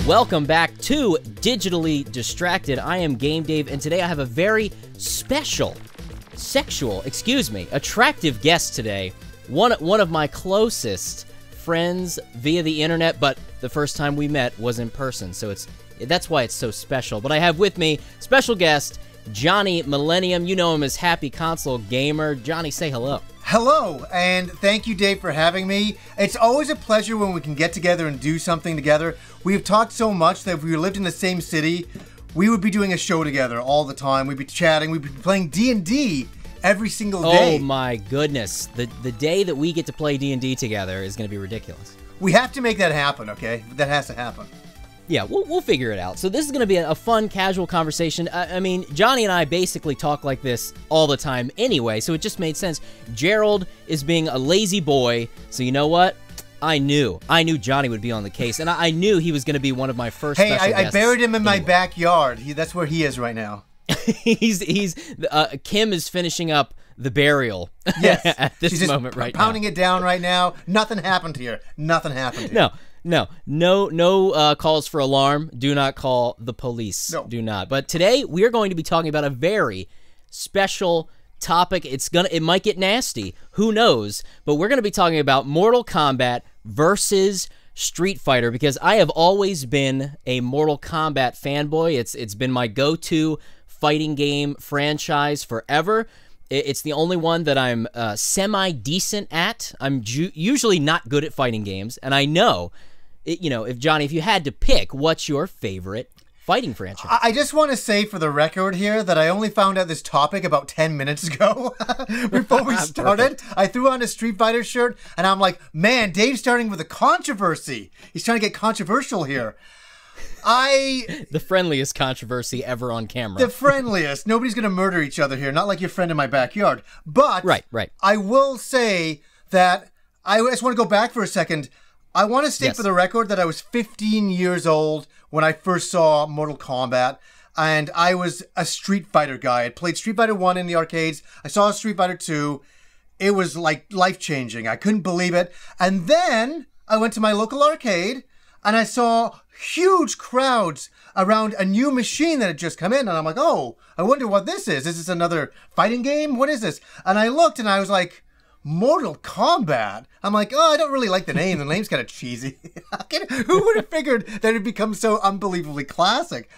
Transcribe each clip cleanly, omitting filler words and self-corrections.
Welcome back to Digitally Distracted. I am Game Dave, and today I have a very special, attractive guest today. One of my closest friends via the internet, but the first time we met was in person, so that's why it's so special. But I have with me special guest Johnny Millenium. You know him as Happy Console Gamer. Johnny, say hello. Hello, and thank you, Dave, for having me. It's always a pleasure when we can get together and do something together. We have talked so much that if we lived in the same city, we would be doing a show together all the time. We'd be chatting. We'd be playing D&D every single day. Oh my goodness. The day that we get to play D&D together is going to be ridiculous. We have to make that happen, okay? That has to happen. Yeah, we'll figure it out. So this is going to be a fun, casual conversation. I mean, Johnny and I basically talk like this all the time anyway, so it just made sense. Gerald is being a lazy boy, so you know what? I knew Johnny would be on the case, and I knew he was going to be one of my first special guests. I buried him in my backyard. That's where he is right now. Kim is finishing up the burial at this moment right now. Pounding it down right now. Nothing happened here. Nothing happened here. No calls for alarm. Do not call the police. No. Do not. But today we are going to be talking about a very special topic. It might get nasty. Who knows? But we're going to be talking about Mortal Kombat versus Street Fighter, because I have always been a Mortal Kombat fanboy. It's been my go-to fighting game franchise forever. It's the only one that I'm semi-decent at. I'm usually not good at fighting games, and I know, if you had to pick, what's your favorite fighting franchise? I just want to say for the record here that I only found out this topic about 10 minutes ago before we started. I threw on a Street Fighter shirt, and I'm like, man, Dave's starting with a controversy. He's trying to get controversial here. The friendliest controversy ever on camera. The friendliest. Nobody's going to murder each other here. Not like your friend in my backyard. But right. I will say that I just want to go back for a second. I want to state for the record that I was 15 years old when I first saw Mortal Kombat. And I was a Street Fighter guy. I played Street Fighter 1 in the arcades. I saw Street Fighter 2. It was like life-changing. I couldn't believe it. And then I went to my local arcade and I saw huge crowds around a new machine that had just come in. And I'm like, oh, I wonder what this is. Is this another fighting game? What is this? And I looked and I was like, Mortal Kombat. I'm like, oh, I don't really like the name. The name's kind of cheesy. Who would have figured that it'd become so unbelievably classic?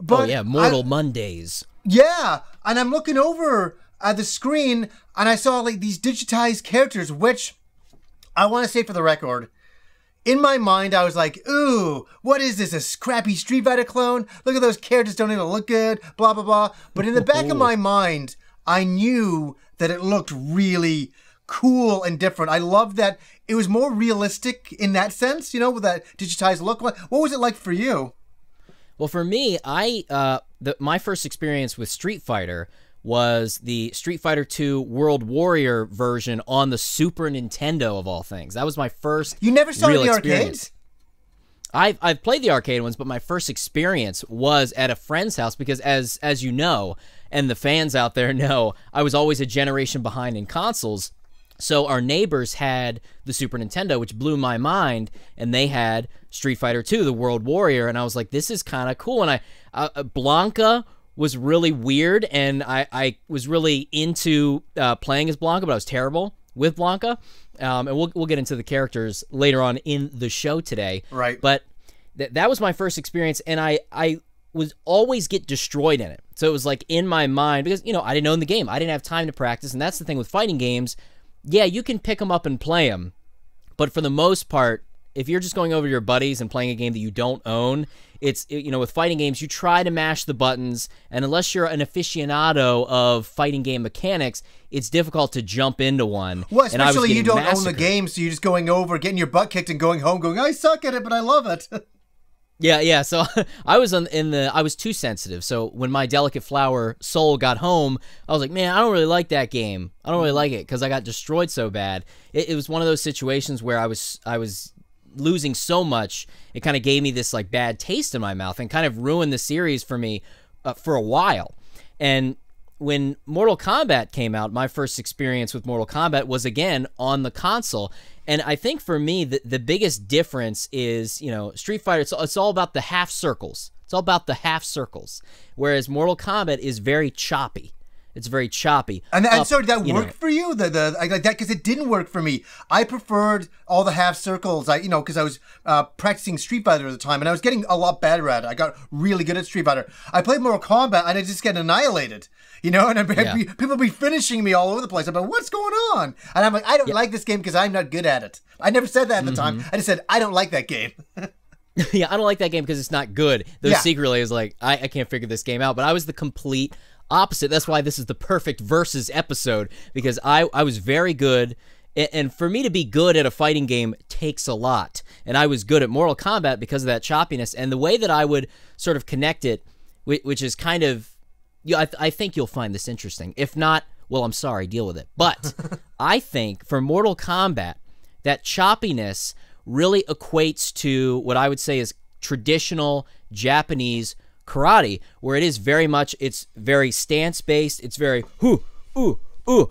But Mortal Mondays. Yeah, and I'm looking over at the screen and I saw like these digitized characters, which I want to say for the record, in my mind, I was like, ooh, what is this, a scrappy Street Fighter clone? Look at those characters, don't even look good, blah, blah, blah. But in the back of my mind, I knew that it looked really cool and different. I loved that it was more realistic in that sense, with that digitized look. What was it like for you? Well, for me, my first experience with Street Fighter was the Street Fighter 2 World Warrior version on the Super Nintendo, of all things. That was my first You never saw real the experience. arcades? I've played the arcade ones, but my first experience was at a friend's house because, as you know, and the fans out there know, I was always a generation behind in consoles. So our neighbors had the Super Nintendo, which blew my mind, and they had Street Fighter 2, the World Warrior, and I was like, this is kind of cool. And Blanca was really weird, and I was really into playing as Blanca, but I was terrible with Blanca. And we'll get into the characters later on in the show today. Right. But that was my first experience, and I was always get destroyed in it. So it was like in my mind, because, I didn't own the game. I didn't have time to practice, and that's the thing with fighting games. Yeah, you can pick them up and play them, but for the most part, if you're just going over to your buddies and playing a game that you don't own, with fighting games, you try to mash the buttons, and unless you're an aficionado of fighting game mechanics, it's difficult to jump into one. Well, especially you don't own the game, so you're just going over, getting your butt kicked and going home going, I suck at it, but I love it. Yeah. So I was too sensitive. So when my delicate flower soul got home, I was like, man, I don't really like that game. I don't really like it because I got destroyed so bad. It was one of those situations where I was losing so much, it kind of gave me this like bad taste in my mouth and kind of ruined the series for me for a while. And when Mortal Kombat came out, my first experience with Mortal Kombat was, again, on the console. And I think for me, the biggest difference is, you know, Street Fighter, it's all about the half circles. It's all about the half circles. Whereas Mortal Kombat is very choppy. It's very choppy. And so did that work for you? Like that, because it didn't work for me. I preferred all the half circles. Because I was practicing Street Fighter at the time, and I was getting a lot better at it. I got really good at Street Fighter. I played Mortal Kombat, and I just get annihilated. You know, and people be finishing me all over the place. I'm like, what's going on? And I'm like, I don't like this game because I'm not good at it. I never said that at the time. I just said, I don't like that game. Yeah, I don't like that game because it's not good. Though secretly, is like, I can't figure this game out. But I was the complete opposite. That's why this is the perfect versus episode, because I was very good. And for me to be good at a fighting game takes a lot. And I was good at Mortal Kombat because of that choppiness. And the way that I would sort of connect it, which is kind of, I think you'll find this interesting. If not, well, I'm sorry, deal with it. But I think for Mortal Kombat, that choppiness really equates to what I would say is traditional Japanese karate, where it is very much, it's very stance-based, it's very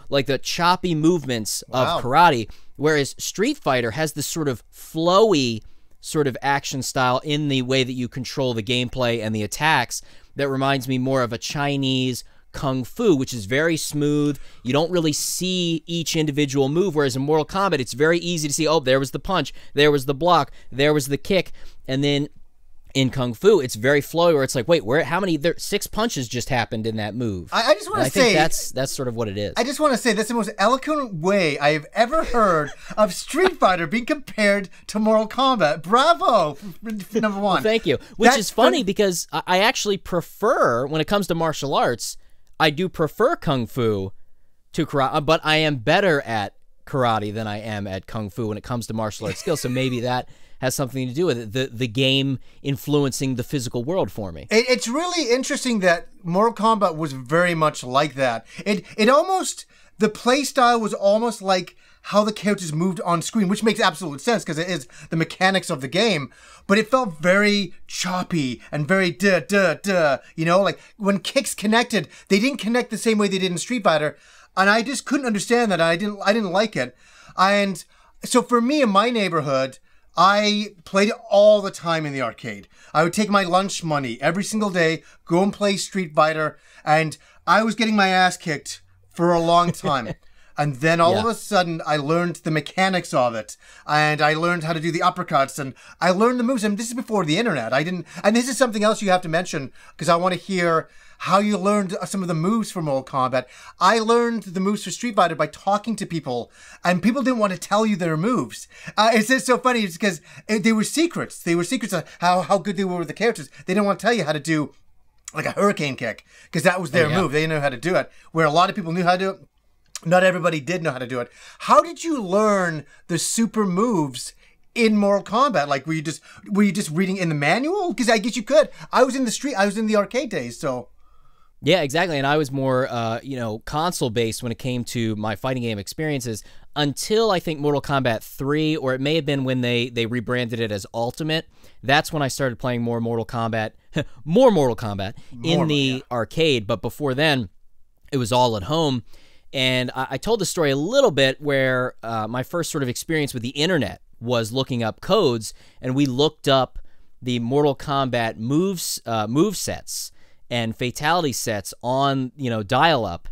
like the choppy movements of karate, whereas Street Fighter has this sort of flowy sort of action style in the way that you control the gameplay and the attacks that reminds me more of a Chinese kung fu, which is very smooth. You don't really see each individual move, whereas in Mortal Kombat, it's very easy to see, oh, there was the punch, there was the block, there was the kick, and then in Kung Fu, it's very flowy, where it's like, wait, how many? 6 punches just happened in that move. I just want to say, I think that's sort of what it is. I just want to say that's the most eloquent way I have ever heard of Street Fighter being compared to Mortal Kombat. Bravo, number one. Well, thank you. Which is funny because I actually prefer, when it comes to martial arts, I do prefer Kung Fu to karate, but I am better at karate than I am at Kung Fu when it comes to martial arts skills. So maybe that has something to do with it, the game influencing the physical world for me. It's really interesting that Mortal Kombat was very much like that. It almost, the play style was almost like how the characters moved on screen, which makes absolute sense because it is the mechanics of the game, but it felt very choppy and very you know, like when kicks connected, they didn't connect the same way they did in Street Fighter, and I just couldn't understand that. I didn't like it. And so for me in my neighborhood, I played it all the time in the arcade. I would take my lunch money every single day, go and play Street Fighter, and I was getting my ass kicked for a long time. And then all of a sudden, I learned the mechanics of it, and I learned how to do the uppercuts, and I learned the moves. And this is before the internet. And this is something else you have to mention, because I want to hear how you learned some of the moves for Mortal Kombat. I learned the moves for Street Fighter by talking to people, and people didn't want to tell you their moves. It's just so funny, because they were secrets. They were secrets of how good they were with the characters. They didn't want to tell you how to do like a hurricane kick, because that was their move. They didn't know how to do it. Where a lot of people knew how to do it, not everybody did know how to do it. How did you learn the super moves in Mortal Kombat? Like, were you just reading in the manual? Because I guess you could. I was in the arcade days, so. Yeah, exactly. And I was more, console based when it came to my fighting game experiences until I think Mortal Kombat 3, or it may have been when they rebranded it as Ultimate. That's when I started playing more Mortal Kombat in the arcade. But before then, it was all at home. And I told the story a little bit where my first sort of experience with the internet was looking up codes, and we looked up the Mortal Kombat move sets and fatality sets on, dial-up,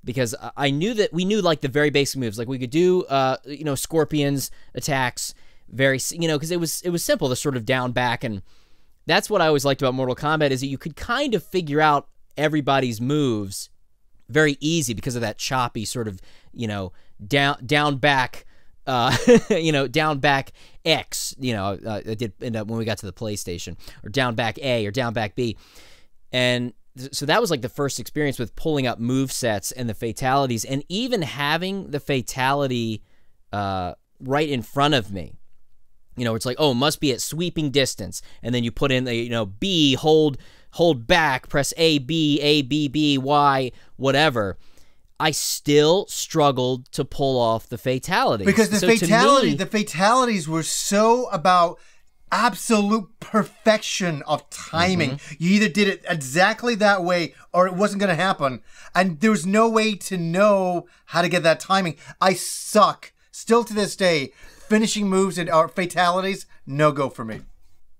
because I knew that we knew like the very basic moves. Like we could do, scorpions attacks, because it was simple, the sort of down back, and that's what I always liked about Mortal Kombat is that you could kind of figure out everybody's moves very easy because of that choppy sort of, down back, down back X, it did end up when we got to the PlayStation, or down back A or down back B. And so that was like the first experience with pulling up move sets and the fatalities, and even having the fatality right in front of me. It's like, oh, it must be at sweeping distance, and then you put in the B, hold back, press A, B, B, Y, whatever. I still struggled to pull off the fatalities. Because the fatalities were so about absolute perfection of timing. You either did it exactly that way or it wasn't going to happen. And there was no way to know how to get that timing. I suck, still to this day, finishing moves and or fatalities, no go for me.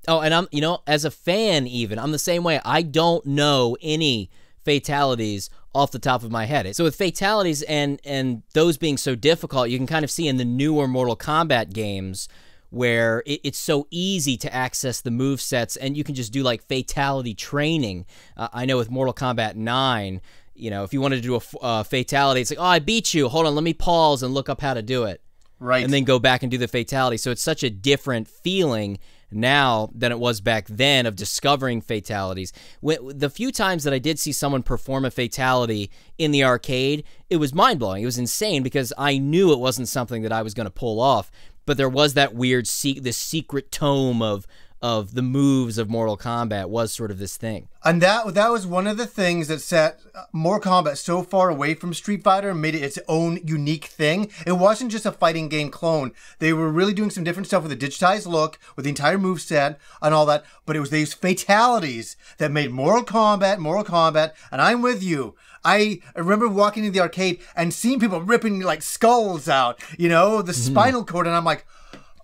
Oh, and I'm, you know, as a fan even, I'm the same way. I don't know any fatalities off the top of my head. So with fatalities and those being so difficult, you can kind of see in the newer Mortal Kombat games where it's so easy to access the move sets, and you can just do like fatality training. I know with Mortal Kombat 9, you know, if you wanted to do a fatality, it's like, oh, I beat you. Hold on, let me pause and look up how to do it. Right. And then go back and do the fatality. So it's such a different feeling now than it was back then of discovering fatalities. The few times that I did see someone perform a fatality in the arcade, it was mind-blowing. It was insane because I knew it wasn't something that I was going to pull off. But there was that weird, this secret tome of the moves of Mortal Kombat was sort of this thing. And that was one of the things that set Mortal Kombat so far away from Street Fighter and made it its own unique thing. It wasn't just a fighting game clone. They were really doing some different stuff with a digitized look, with the entire moveset and all that. But it was these fatalities that made Mortal Kombat, and I'm with you. I remember walking into the arcade and seeing people ripping like skulls out, you know, the spinal cord, and I'm like,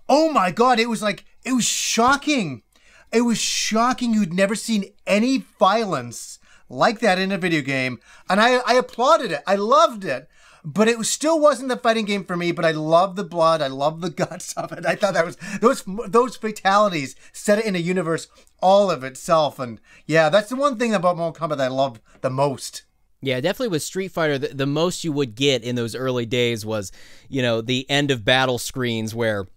oh my God, it was shocking. It was shocking. You'd never seen any violence like that in a video game. And I applauded it. I loved it. But it still wasn't the fighting game for me, but I loved the blood. I loved the guts of it. I thought that was, those fatalities set it in a universe all of itself. And yeah, that's the one thing about Mortal Kombat that I love the most. Yeah, definitely with Street Fighter, the most you would get in those early days was, you know, the end of battle screens where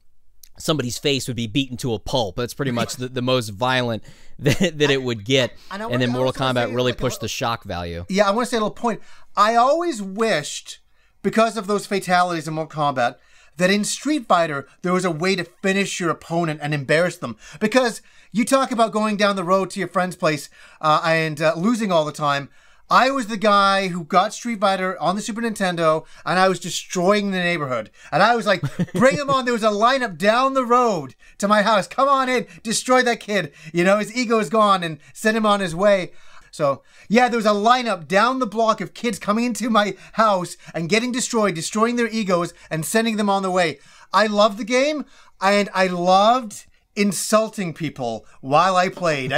somebody's face would be beaten to a pulp. That's pretty much the most violent that it would get. And then Mortal Kombat really pushed the shock value. Yeah, I want to say a little point. I always wished, because of those fatalities in Mortal Kombat, that in Street Fighter, there was a way to finish your opponent and embarrass them. Because you talk about going down the road to your friend's place and losing all the time. I was the guy who got Street Fighter on the Super Nintendo, and I was destroying the neighborhood. And I was like, bring him on. There was a lineup down the road to my house. Come on in, destroy that kid. You know, his ego is gone, and send him on his way. So, yeah, there was a lineup down the block of kids coming into my house and getting destroyed, destroying their egos, and sending them on their way. I loved the game, and I loved insulting people while I played.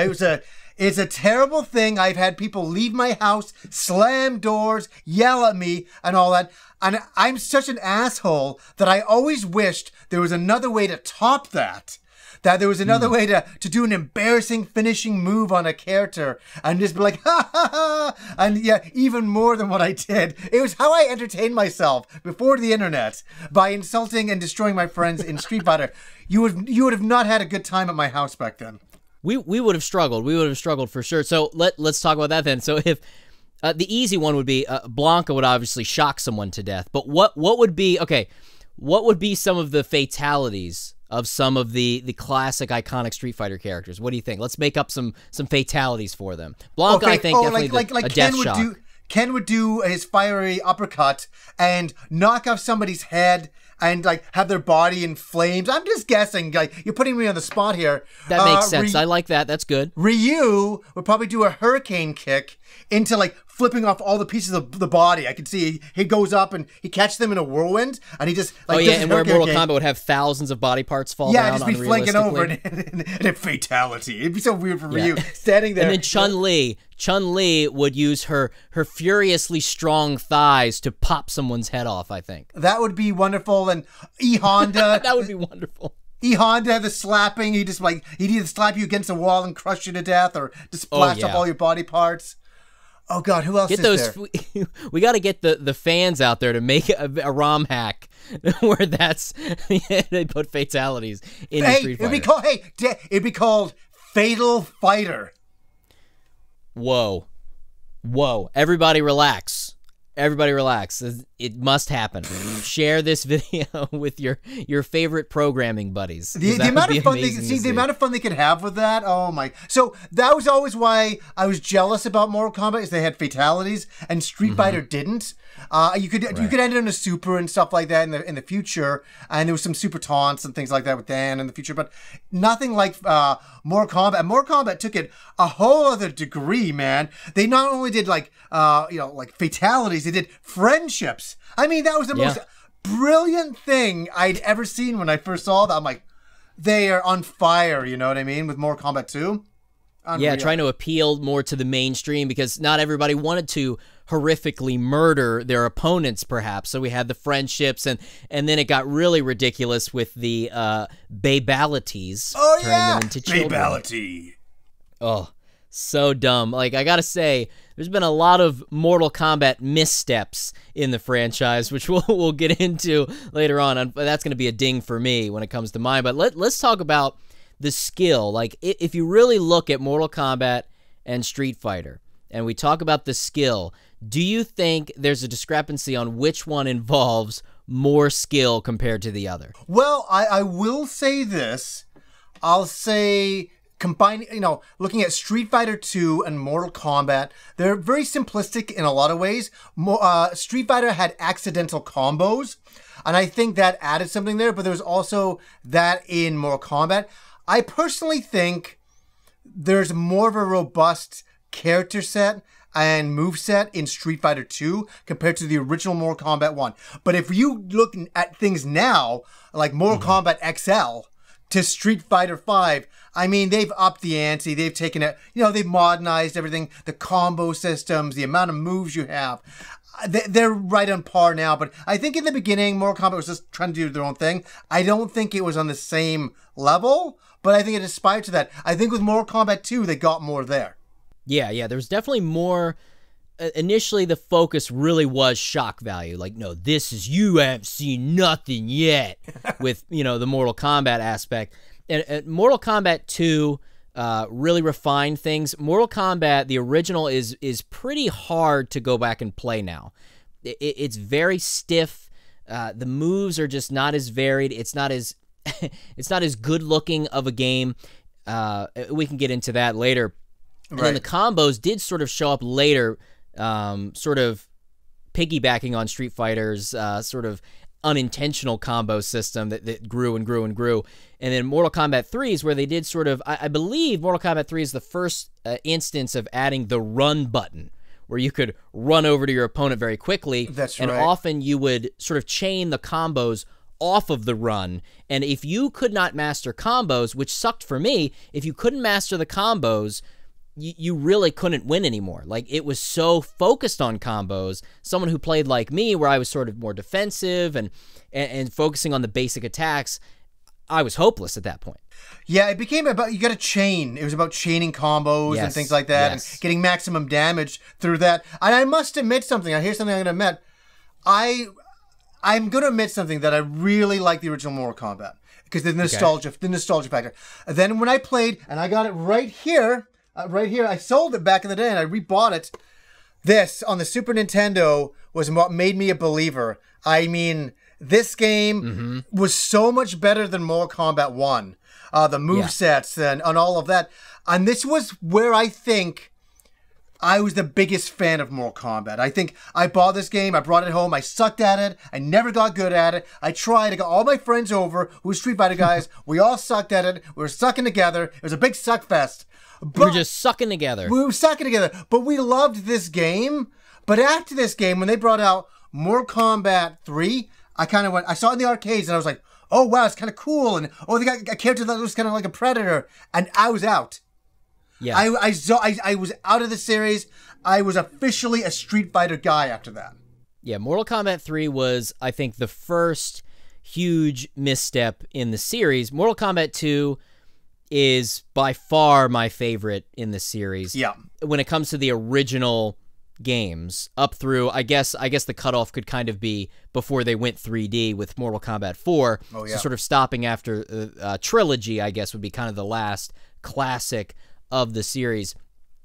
It's a terrible thing. I've had people leave my house, slam doors, yell at me and all that. And I'm such an asshole that I always wished there was another way to top that. That there was another way to do an embarrassing finishing move on a character and just be like, ha ha ha. And yeah, even more than what I did. It was how I entertained myself before the internet by insulting and destroying my friends in Street Fighter. You would have not had a good time at my house back then. We would have struggled. We would have struggled for sure. So let's talk about that then. So if the easy one would be Blanca would obviously shock someone to death. But what would be what would be some of the fatalities of some of the classic iconic Street Fighter characters? What do you think? Let's make up some fatalities for them. Blanca, I think definitely a death shock. Ken would do his fiery uppercut and knock off somebody's head and like have their body in flames. I'm just guessing. Like, you're putting me on the spot here. That makes sense. I like that. That's good. Ryu would probably do a hurricane kick into like flipping off all the pieces of the body. I could see he goes up and he catches them in a whirlwind and he just like and where Mortal Kombat would have thousands of body parts fall down. Yeah, just be flanking over and a fatality. It'd be so weird for Ryu standing there. And then Chun-Li would use her furiously strong thighs to pop someone's head off, I think. That would be wonderful. And E Honda. That would be wonderful. E Honda, the slapping, he'd either slap you against a wall and crush you to death or just splash up all your body parts. Oh God, who else is there? We got to get the fans out there to make a ROM hack where they put fatalities in Street Fighter. It'd be called Fatal Fighter. Whoa. Everybody relax. Everybody relax. It must happen. Share this video with your favorite programming buddies. The amount of fun the amount of fun they could have with that. Oh my! So that was always why I was jealous about Mortal Kombat, is they had fatalities and Street Fighter didn't. You could end it in a super and stuff like that in the future, and there was some super taunts and things like that with Dan in the future, but nothing like Mortal Kombat. Mortal Kombat took it a whole other degree, man. They not only did like fatalities, they did friendships. I mean, that was the most brilliant thing I'd ever seen when I first saw that. I'm like, they are on fire, you know what I mean, with Mortal Kombat 2. Unreal. Yeah, trying to appeal more to the mainstream because not everybody wanted to horrifically murder their opponents, perhaps. So we had the friendships, and then it got really ridiculous with the babalities. Oh, turning yeah! them into children. Babality. Oh, so dumb. Like, I gotta say, there's been a lot of Mortal Kombat missteps in the franchise, which we'll get into later on. That's going to be a ding for me when it comes to mine. But let's talk about the skill. Like, if you really look at Mortal Kombat and Street Fighter, and we talk about the skill, do you think there's a discrepancy on which one involves more skill compared to the other? Well, I will say this. I'll say, combining, looking at Street Fighter 2 and Mortal Kombat, they're very simplistic in a lot of ways. Street Fighter had accidental combos, and I think that added something there, but there was also that in Mortal Kombat. I personally think there's more of a robust character set and moveset in Street Fighter 2 compared to the original Mortal Kombat 1. But if you look at things now, like Mortal Kombat XL to Street Fighter 5, I mean, they've upped the ante. They've taken it, they've modernized everything, the combo systems, the amount of moves you have. They're right on par now, but I think in the beginning, Mortal Kombat was just trying to do their own thing. I don't think it was on the same level, but I think it aspired to that. I think with Mortal Kombat 2, they got more there. Yeah, there was definitely more. Initially, the focus really was shock value. Like, no, you haven't seen nothing yet with, the Mortal Kombat aspect. And Mortal Kombat 2 really refined things. Mortal Kombat, the original, is pretty hard to go back and play now. It's very stiff. The moves are just not as varied. It's not as it's not as good looking of a game. We can get into that later. And then the combos did sort of show up later, sort of piggybacking on Street Fighter's sort of unintentional combo system that grew and grew and grew. And then Mortal Kombat 3 is where they did sort of, I believe Mortal Kombat 3 is the first instance of adding the run button, where you could run over to your opponent very quickly. That's right. And often you would sort of chain the combos off of the run. And if you could not master combos, which sucked for me, if you couldn't master the combos, you really couldn't win anymore. Like, it was so focused on combos. Someone who played like me, where I was sort of more defensive and focusing on the basic attacks, I was hopeless at that point. Yeah, it became about, you got to chain. It was about chaining combos and things like that, and getting maximum damage through that. And I must admit something. Here's something I'm going to admit. I'm going to admit something, that I really like the original Mortal Kombat because the nostalgia factor. And then when I played, and I got it right here, I sold it back in the day and I rebought it. This on the Super Nintendo was what made me a believer. I mean, this game was so much better than Mortal Kombat 1. The movesets and all of that. And this was where I think I was the biggest fan of Mortal Kombat. I think I bought this game, I brought it home, I sucked at it, I never got good at it. I tried, I got all my friends over who were Street Fighter guys. We all sucked at it. We were sucking together. It was a big suck fest. We were just sucking together. We were sucking together. But we loved this game. But after this game, when they brought out Mortal Kombat 3, I saw it in the arcades and I was like, oh wow, it's kind of cool. And they got a character that was kind of like a Predator. And I was out. Yeah. I was out of the series. I was officially a Street Fighter guy after that. Yeah, Mortal Kombat 3 was, I think, the first huge misstep in the series. Mortal Kombat 2 is by far my favorite in the series. Yeah. When it comes to the original games, up through, I guess the cutoff could kind of be before they went 3D with Mortal Kombat 4. Oh, yeah. So sort of stopping after Trilogy, I guess, would be kind of the last classic of the series.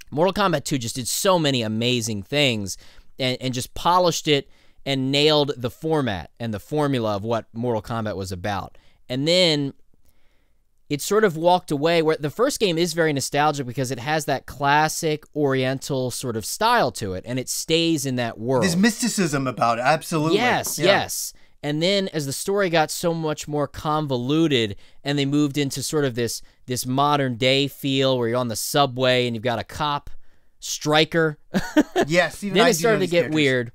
Mortal Kombat 2 just did so many amazing things and just polished it and nailed the format and the formula of what Mortal Kombat was about. And then it sort of walked away, where the first game is very nostalgic because it has that classic Oriental sort of style to it, and it stays in that world. There's mysticism about it, absolutely. Yes, yes. And then as the story got so much more convoluted and they moved into sort of this modern day feel where you're on the subway and you've got a cop, Striker. Yes, even then it started to get weird.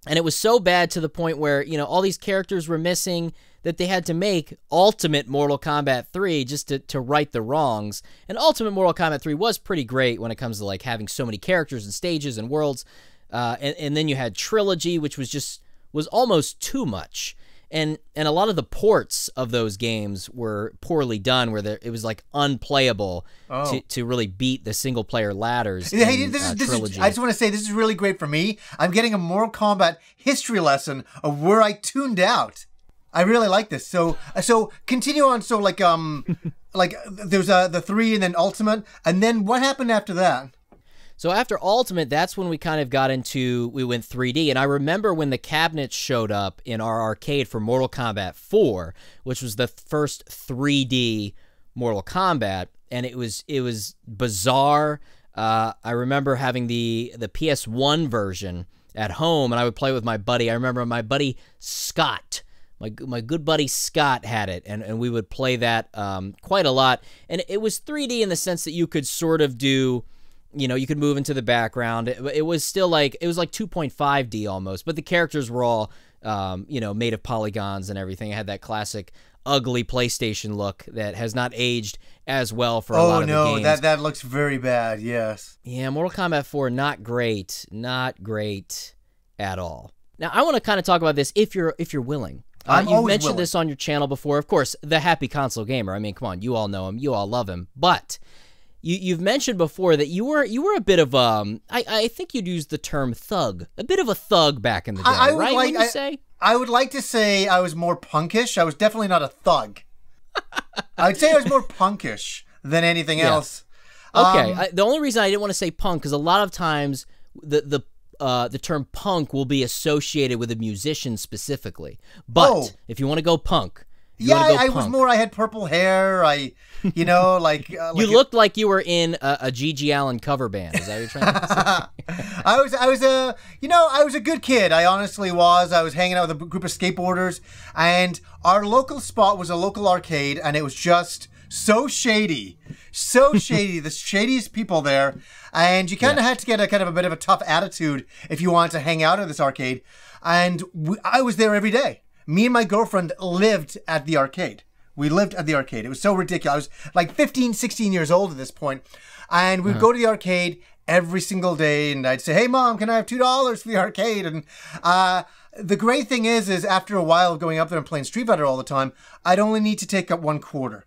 And it was so bad to the point where, you know, all these characters were missing that they had to make Ultimate Mortal Kombat 3 just to right the wrongs. And Ultimate Mortal Kombat 3 was pretty great when it comes to like having so many characters and stages and worlds. And then you had Trilogy, which was almost too much. And a lot of the ports of those games were poorly done, where it was like unplayable to really beat the single player ladders. Hey, Trilogy. I just want to say this is really great for me. I'm getting a Mortal Kombat history lesson of where I tuned out. I really like this. So continue on. So like there's the 3 and then Ultimate, and then what happened after that? So after Ultimate, that's when we kind of we went 3D. And I remember when the cabinets showed up in our arcade for Mortal Kombat 4, which was the first 3D Mortal Kombat, and it was bizarre. I remember having the PS1 version at home, and I would play with my buddy. I remember my buddy Scott, my good buddy Scott had it, and we would play that quite a lot. And it was 3D in the sense that you could sort of do, you know, you could move into the background. It was still like, it was like 2.5D almost, but the characters were all, you know, made of polygons and everything. It had that classic ugly PlayStation look that has not aged as well for a lot of the games. Oh no, that looks very bad. Yes. Yeah, Mortal Kombat 4, not great at all. Now I want to kind of talk about this if you're willing. You've mentioned this on your channel before, of course. The Happy Console Gamer. I mean, come on, you all know him, you all love him, but you've mentioned before that you were a bit of I think you'd use the term thug, a bit of a thug back in the day, right? Wouldn't you say? I would like to say I was more punkish. I was definitely not a thug. I would say I was more punkish than anything else. Okay, the only reason I didn't want to say punk because a lot of times the term punk will be associated with a musician specifically. But if you want to go punk. I was more. I had purple hair. You know, like you looked like you were in a G.G. Allin cover band. Is that what you're trying to say? I was a good kid. I honestly was. I was hanging out with a group of skateboarders, and our local spot was a local arcade, and it was just so shady, the shadiest people there, and you kind of had to get a bit of a tough attitude if you wanted to hang out at this arcade, and I was there every day. Me and my girlfriend lived at the arcade. We lived at the arcade. It was so ridiculous. I was like 15, 16 years old at this point. And we'd go to the arcade every single day. And I'd say, hey, Mom, can I have $2 for the arcade? And the great thing is after a while of going up there and playing Street Fighter all the time, I'd only need to take up $1.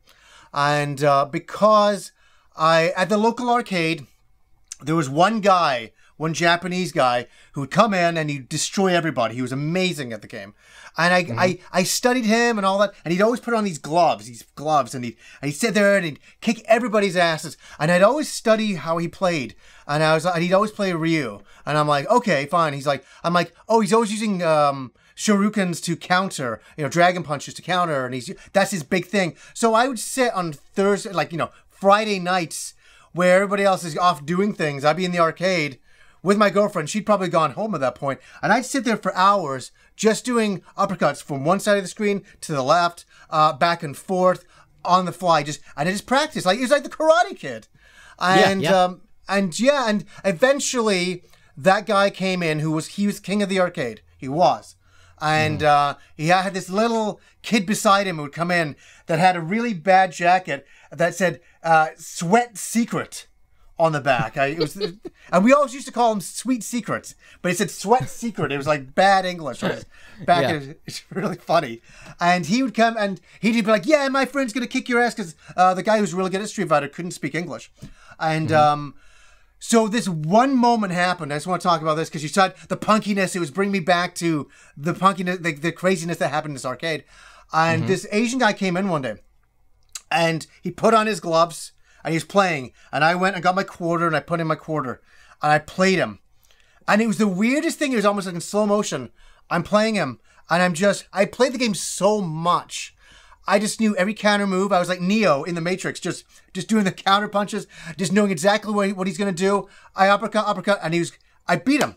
And because at the local arcade, there was one Japanese guy who would come in and he'd destroy everybody. He was amazing at the game. And I studied him and all that, and he'd always put on these gloves, and he'd sit there and he'd kick everybody's asses. And I'd always study how he played, and he'd always play Ryu. And I'm like, okay, fine. I'm like, oh, he's always using shurikens to counter, dragon punches to counter, and that's his big thing. So I would sit on Thursday, Friday nights where everybody else is off doing things. I'd be in the arcade with my girlfriend. She'd probably gone home at that point. And I'd sit there for hours just doing uppercuts from one side of the screen to the left, back and forth on the fly. I just practiced. It was like the Karate Kid. And and eventually that guy came in he was king of the arcade. He was. And he had this little kid beside him who would come in that had a really bad jacket that said Sweat Secret on the back. And we always used to call him Sweet Secret, but he said Sweat Secret. It was like bad English on his back. It's really funny. And he would come and he'd be like, yeah, my friend's going to kick your ass, because the guy who's really good at Street Fighter couldn't speak English. And so this one moment happened. I just want to talk about this because you said the punkiness. It was bringing me back to the punkiness, the craziness that happened in this arcade. And this Asian guy came in one day and he put on his gloves and he was playing. And I went and got my quarter and I put in my quarter and I played him. And it was the weirdest thing. It was almost like in slow motion. I'm playing him, and I played the game so much. I just knew every counter move. I was like Neo in the Matrix, just doing the counter punches, just knowing exactly what he's going to do. I uppercut, and I beat him,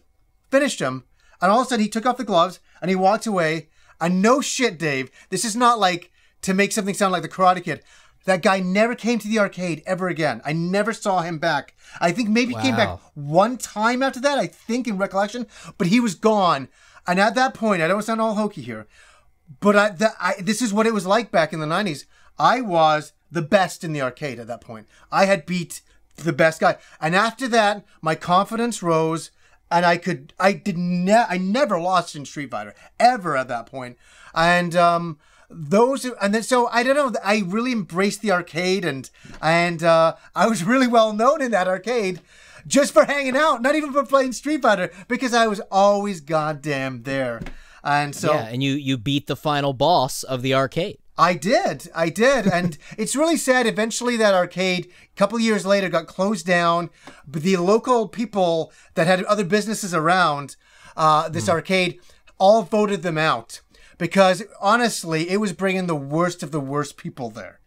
finished him, and all of a sudden he took off the gloves, and he walked away. And no shit, Dave, this is not like to make something sound like the Karate Kid. That guy never came to the arcade ever again. I never saw him back. I think maybe he came back one time after that, I think, in recollection, but he was gone. And at that point, I don't sound all hokey here, but this is what it was like back in the 90s. I was the best in the arcade at that point. I had beat the best guy. And after that, my confidence rose, and I never lost in Street Fighter, ever at that point. And so I don't know, I really embraced the arcade, and I was really well known in that arcade. Just for hanging out, not even for playing Street Fighter, because I was always goddamn there. And so and you beat the final boss of the arcade. I did. And it's really sad. Eventually that arcade, a couple of years later, got closed down. But the local people that had other businesses around this arcade all voted them out. Because honestly, it was bringing the worst of the worst people there.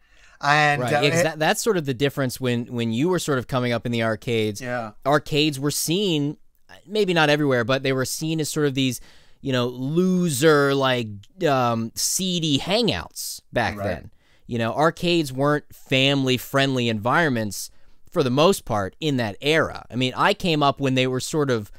And that's sort of the difference when you were sort of coming up in the arcades. Yeah. Arcades were seen, maybe not everywhere, but they were seen as sort of these, loser, like, seedy hangouts back then. Arcades weren't family-friendly environments for the most part in that era. I mean, I came up when they were sort of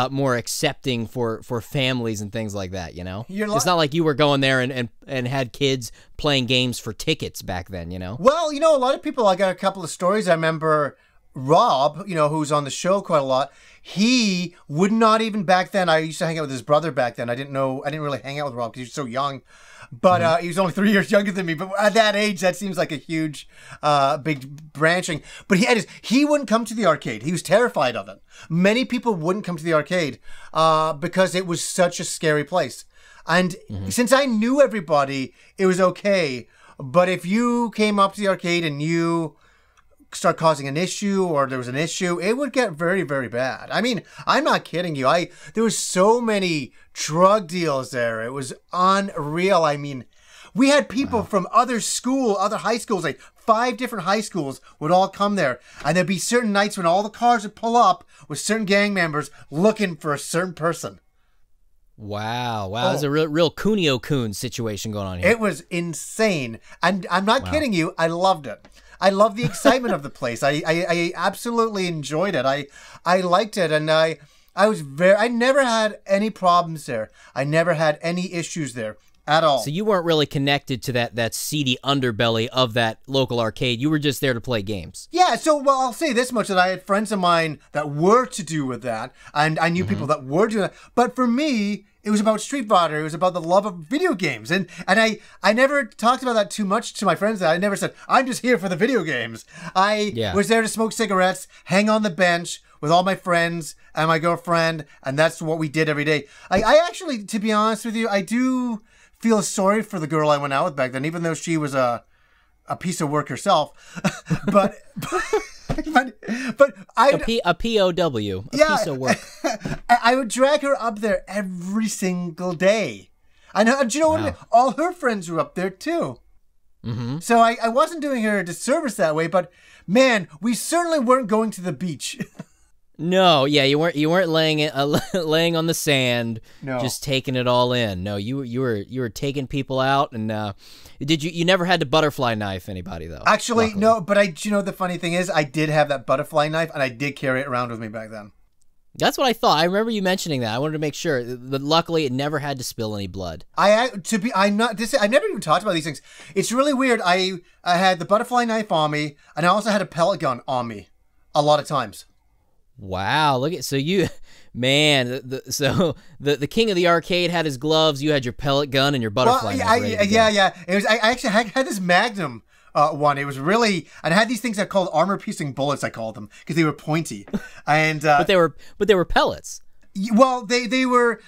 more accepting for families and things like that, It's not like you were going there and had kids playing games for tickets back then, Well, a lot of people, I got a couple of stories. I remember Rob, who's on the show quite a lot. He would not even back then. I used to hang out with his brother back then. I didn't really hang out with Rob because he was so young. But he was only 3 years younger than me. But at that age, that seems like a huge, big branching. But he wouldn't come to the arcade. He was terrified of it. Many people wouldn't come to the arcade because it was such a scary place. And since I knew everybody, it was okay. But if you came up to the arcade and you start causing an issue, or there was an issue, it would get very, very bad. I mean, I'm not kidding you. There was so many drug deals there. It was unreal. I mean, we had people from other high schools, like 5 different high schools would all come there. And there'd be certain nights when all the cars would pull up with certain gang members looking for a certain person. Wow. There's a real Kunio-kun situation going on here. It was insane. And I'm not kidding you. I loved it. I love the excitement of the place. I absolutely enjoyed it. I liked it, and I never had any problems there. I never had any issues there at all. So you weren't really connected to that seedy underbelly of that local arcade. You were just there to play games. Yeah, I'll say this much, that I had friends of mine that were to do with that, and I knew people that were doing that. But for me, it was about Street Fighter. It was about the love of video games. And I never talked about that too much to my friends. I never said, I'm just here for the video games. I was there to smoke cigarettes, hang on the bench with all my friends and my girlfriend, and that's what we did every day. I actually, to be honest with you, I do feel sorry for the girl I went out with back then, even though she was a piece of work herself. but a POW, piece of work. I would drag her up there every single day. And do you know what? All her friends were up there too. So I wasn't doing her a disservice that way, but man, we certainly weren't going to the beach. No, you weren't laying on the sand, just taking it all in. No, you were taking people out, and you never had to butterfly knife anybody though? Actually, luckily. No, but the funny thing is, I did have that butterfly knife, and I did carry it around with me back then. That's what I thought. I remember you mentioning that. I wanted to make sure, but luckily it never had to spill any blood. I've never even talked about these things. It's really weird. I had the butterfly knife on me, and I also had a pellet gun on me a lot of times. Wow, look at the king of the arcade had his gloves. You had your pellet gun and your butterfly knife. Yeah. It was. I actually had this Magnum one. It was really, and I had these things I called armor-piercing bullets. I called them because they were pointy, and but they were pellets. Well, they were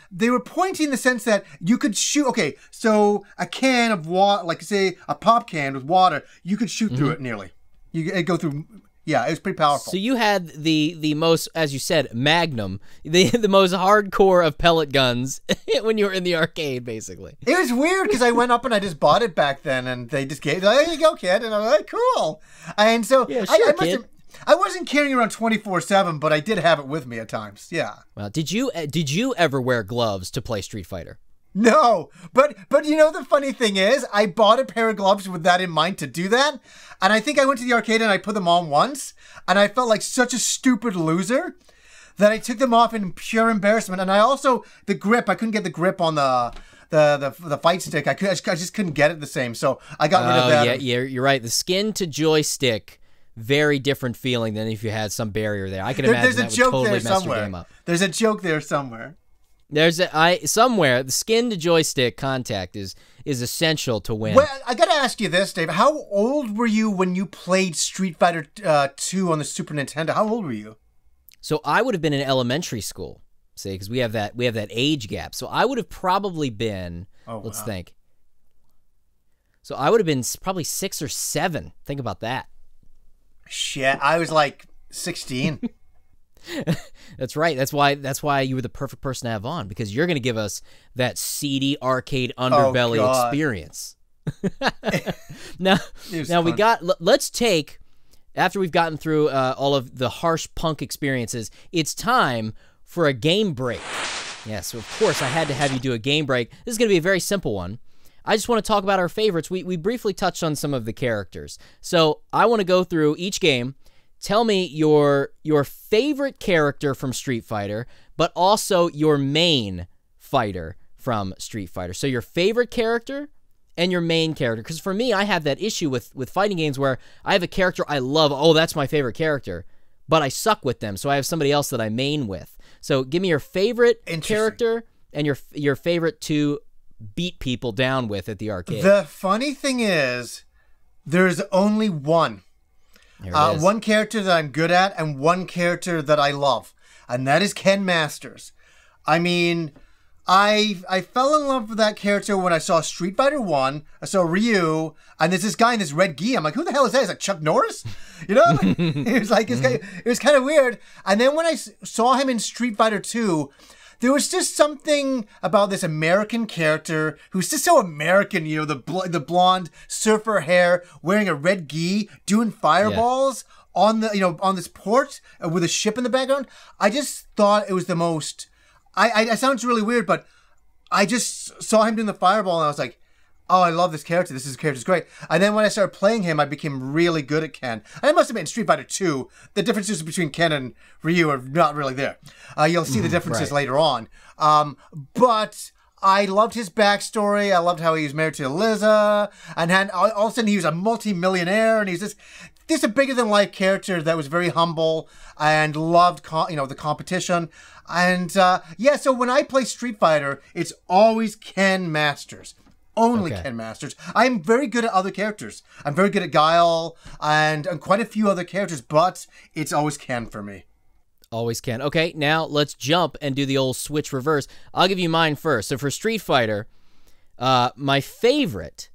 pointy in the sense that you could shoot. Okay, so a can of water, like say a pop can with water, you could shoot through it nearly. It'd go through Yeah, it was pretty powerful. So you had the most, as you said, magnum, the most hardcore of pellet guns when you were in the arcade, basically. It was weird because I went up and I just bought it back then, and they just gave, there you go, kid, and I'm like, cool. And so yeah, sure, kid. I wasn't carrying around 24/7, but I did have it with me at times. Yeah. Well, did you ever wear gloves to play Street Fighter? No, but you know the funny thing is, I bought a pair of gloves with that in mind to do that, and I think I went to the arcade and I put them on once, and I felt like such a stupid loser that I took them off in pure embarrassment. And I also I couldn't get the grip on the fight stick. I just couldn't get it the same, so I got rid of that. Yeah, you're right. The skin to joystick, very different feeling than if you had some barrier there. I can imagine that would totally mess your game up. There's a joke there somewhere. Somewhere the skin to joystick contact is essential to win. Well, I gotta ask you this, Dave. How old were you when you played Street Fighter 2 on the Super Nintendo? How old were you? So I would have been in elementary school, see, because we have that age gap. So I would have probably been. Let's think. So I would have been probably 6 or 7. Think about that. Shit, I was like 16. That's right. That's why you were the perfect person to have on, because you're going to give us that seedy arcade underbelly experience. now let's take, after we've gotten through all of the harsh punk experiences, it's time for a game break. Yeah, so of course I had to have you do a game break. This is going to be a very simple one. I just want to talk about our favorites. We briefly touched on some of the characters. So I want to go through each game. Tell me your favorite character from Street Fighter, but also your main fighter from Street Fighter. So your favorite character and your main character. Because for me, I have that issue with fighting games where I have a character I love. Oh, that's my favorite character. But I suck with them, so I have somebody else that I main with. So give me your favorite character and your favorite to beat people down with at the arcade. The funny thing is, there's only one. One character that I'm good at and one character that I love, and that is Ken Masters. I mean, I fell in love with that character when I saw Street Fighter 1. I saw Ryu, and there's this guy in this red gi. I'm like, who the hell is that? Is that Chuck Norris? You know? It was like, it was kind of weird. And then when I saw him in Street Fighter 2, there was just something about this American character who's just so American, you know, the blonde surfer hair, wearing a red gi, doing fireballs on on this port with a ship in the background. I just thought it was the most. It sounds really weird, but I just saw him doing the fireball and I was like, oh, I love this character. This character's great. And then when I started playing him, I became really good at Ken. And I must admit, in Street Fighter 2, the differences between Ken and Ryu are not really there. You'll see the differences later on. But I loved his backstory. I loved how he was married to Eliza. And all of a sudden, he was a multi-millionaire. And he's just a bigger-than-life character that was very humble and loved the competition. And so when I play Street Fighter, it's always Ken Masters. Only Ken Masters. I'm very good at other characters. I'm very good at Guile and quite a few other characters, but it's always Ken for me. Always Ken. Okay, now let's jump and do the old switch reverse. I'll give you mine first. So for Street Fighter, my favorite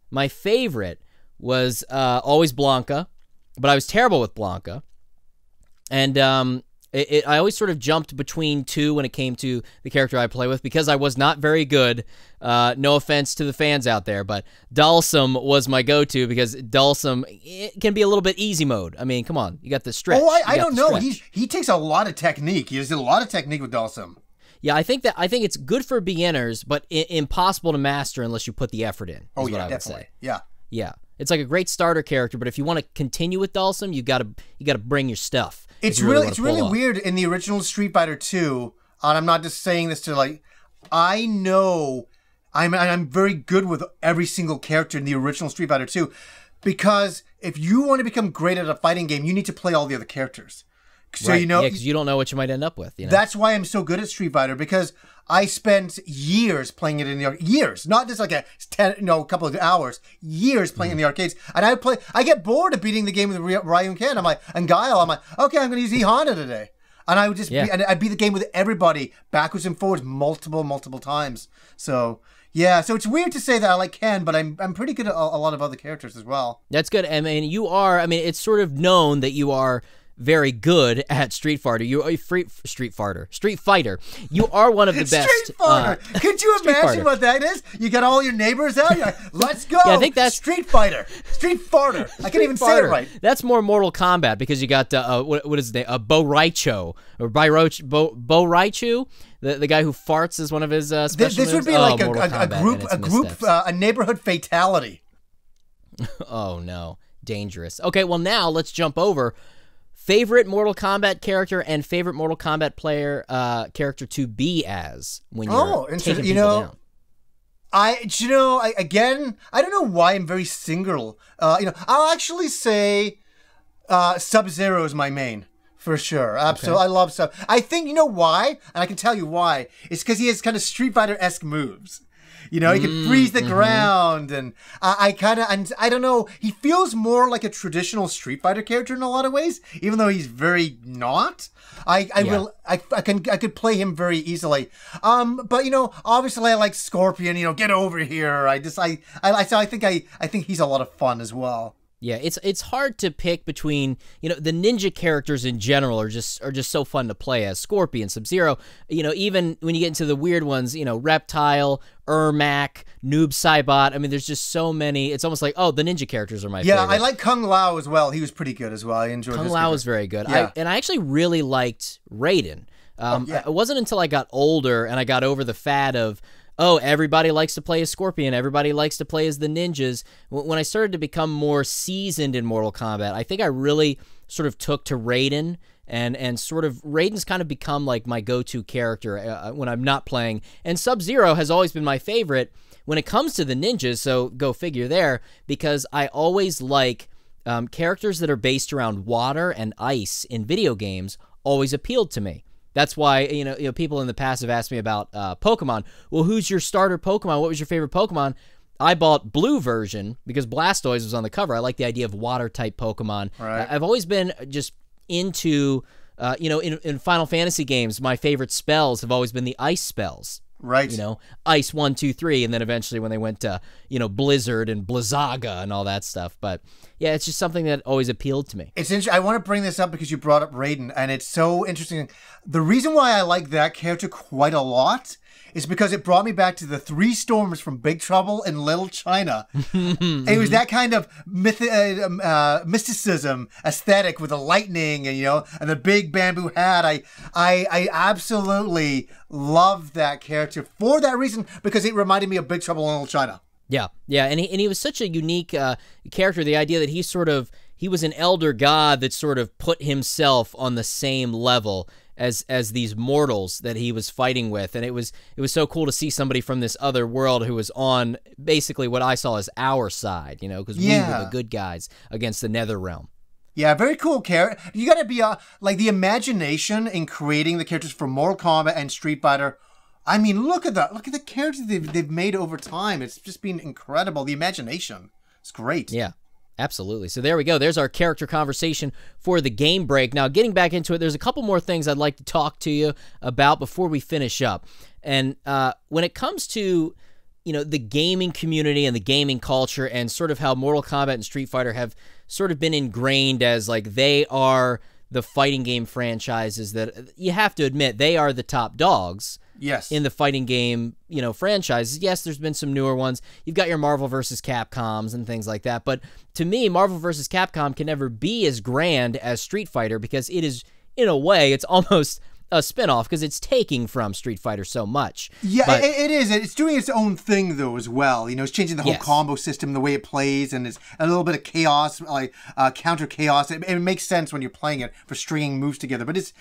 was always Blanca, but I was terrible with Blanca. And I always sort of jumped between two when it came to the character I play with because I was not very good. No offense to the fans out there, but Dalsum was my go-to because Dalsum can be a little bit easy mode. I mean, come on, you got the stretch. Oh, I don't know. He takes a lot of technique. He has a lot of technique with Dalsum. Yeah, I think it's good for beginners, but impossible to master unless you put the effort in. Oh yeah, definitely. Yeah. Yeah. It's like a great starter character, but if you want to continue with Dalsum, you got to bring your stuff. It's really weird in the original Street Fighter 2, and I'm not just saying this to I know I'm very good with every single character in the original Street Fighter 2, because if you want to become great at a fighting game, you need to play all the other charters. So because you don't know what you might end up with. You know? That's why I'm so good at Street Fighter, because I spent years playing it in the years, not just like a couple of hours, years playing in the arcades. And I get bored of beating the game with Ryu and Ken. And Guile. I'm like, okay, I'm going to use E Honda today. And I would just I'd beat the game with everybody backwards and forwards multiple times. So yeah, so it's weird to say that I like Ken, but I'm pretty good at a lot of other characters as well. That's good. I mean, it's sort of known that you are very good at Street Fighter. You are a Street Fighter. You are one of the best. Street Fighter. Could you imagine what that is? You got all your neighbors out. You're like, let's go. Yeah, I think that's Street Fighter. Street Fighter. I can't even say it right. That's more Mortal Kombat because you got what is his name? Bo Raichu or Bo Raichu. The guy who farts is one of his special moves. This would be like a neighborhood fatality. Oh no, dangerous. Okay, well now let's jump over favorite Mortal Kombat character and favorite Mortal Kombat player character to be as when you're taking people down. I don't know why I'm very single. I'll actually say Sub-Zero is my main. For sure. Absolutely. Okay. I love Sub. I think, you know why? And I can tell you why. It's because he has kind of Street Fighter-esque moves. You know, he can freeze the ground, and I don't know, he feels more like a traditional Street Fighter character in a lot of ways, even though he's very not. I could play him very easily. But you know, obviously I like Scorpion, you know, get over here. I think he's a lot of fun as well. Yeah, it's hard to pick between, you know, the ninja characters in general are just so fun to play as. Scorpion, Sub-Zero, you know, even when you get into the weird ones, you know, Reptile, Ermac, Noob Saibot. I mean, there's just so many. It's almost like, oh, the ninja characters are my favorite. Yeah, I like Kung Lao as well. He was pretty good as well. I enjoyed Kung Lao was very good. Yeah. I actually really liked Raiden. It wasn't until I got older and I got over the fad of, oh, everybody likes to play as Scorpion. Everybody likes to play as the ninjas. When I started to become more seasoned in Mortal Kombat, I think I really sort of took to Raiden, and sort of Raiden's kind of become like my go-to character when I'm not playing. And Sub-Zero has always been my favorite when it comes to the ninjas, so go figure there, because I always like characters that are based around water and ice in video games always appealed to me. That's why, you know, people in the past have asked me about Pokemon. Well, who's your starter Pokemon? What was your favorite Pokemon? I bought blue version because Blastoise was on the cover. I like the idea of water-type Pokemon. Right. I've always been just into, in Final Fantasy games, my favorite spells have always been the ice spells. Right. You know, Ice 1, 2, 3, and then eventually when they went to, you know, Blizzard and Blizzaga and all that stuff. But yeah, it's just something that always appealed to me. It's interesting. I want to bring this up because you brought up Raiden, and it's so interesting. The reason why I like that character quite a lot is because it brought me back to the Three Storms from Big Trouble in Little China. It was that kind of mysticism aesthetic with the lightning and, you know, and the big bamboo hat. I absolutely love that character for that reason, because it reminded me of Big Trouble in Little China. Yeah, and he was such a unique character. The idea that he was an elder god that sort of put himself on the same level as these mortals that he was fighting with, and it was so cool to see somebody from this other world who was on basically what I saw as our side, you know, because we were the good guys against the Nether Realm. Yeah, very cool character. You got to be like the imagination in creating the characters for Mortal Kombat and Street Fighter. I mean, look at the characters they've made over time. It's just been incredible. The imagination, it's great. Yeah. Absolutely. So there we go. There's our character conversation for the game break. Now, getting back into it, there's a couple more things I'd like to talk to you about before we finish up. And when it comes to, you know, the gaming community and the gaming culture and sort of how Mortal Kombat and Street Fighter have sort of been ingrained as like they are the fighting game franchises that you have to admit they are the top dogs. Yes. In the fighting game, you know, franchises. Yes, there's been some newer ones. You've got your Marvel vs. Capcoms and things like that. But to me, Marvel vs. Capcom can never be as grand as Street Fighter because it is, in a way, it's almost a spinoff because it's taking from Street Fighter so much. Yeah, but it is. It's doing its own thing, though, as well. You know, it's changing the whole combo system, the way it plays, and it's a little bit of chaos, like counter chaos. It makes sense when you're playing it for stringing moves together. But it's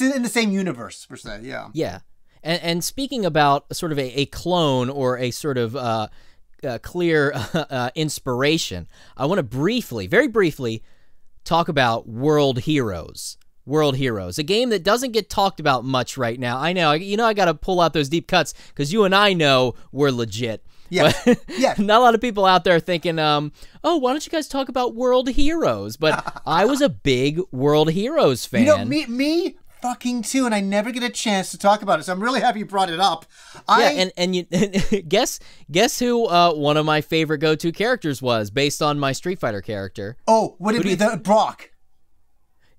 in the same universe, per se, yeah. Yeah. And speaking about sort of a clone or a sort of clear inspiration, I want to very briefly, talk about World Heroes. World Heroes, a game that doesn't get talked about much right now. I know, I got to pull out those deep cuts because you and I know we're legit. Yeah, yeah. Not a lot of people out there thinking, oh, why don't you guys talk about World Heroes? But I was a big World Heroes fan. You know, me fucking too, and I never get a chance to talk about it, so I'm really happy you brought it up. And you guess who one of my favorite go-to characters was based on my Street Fighter character. Oh, would it be the Brock?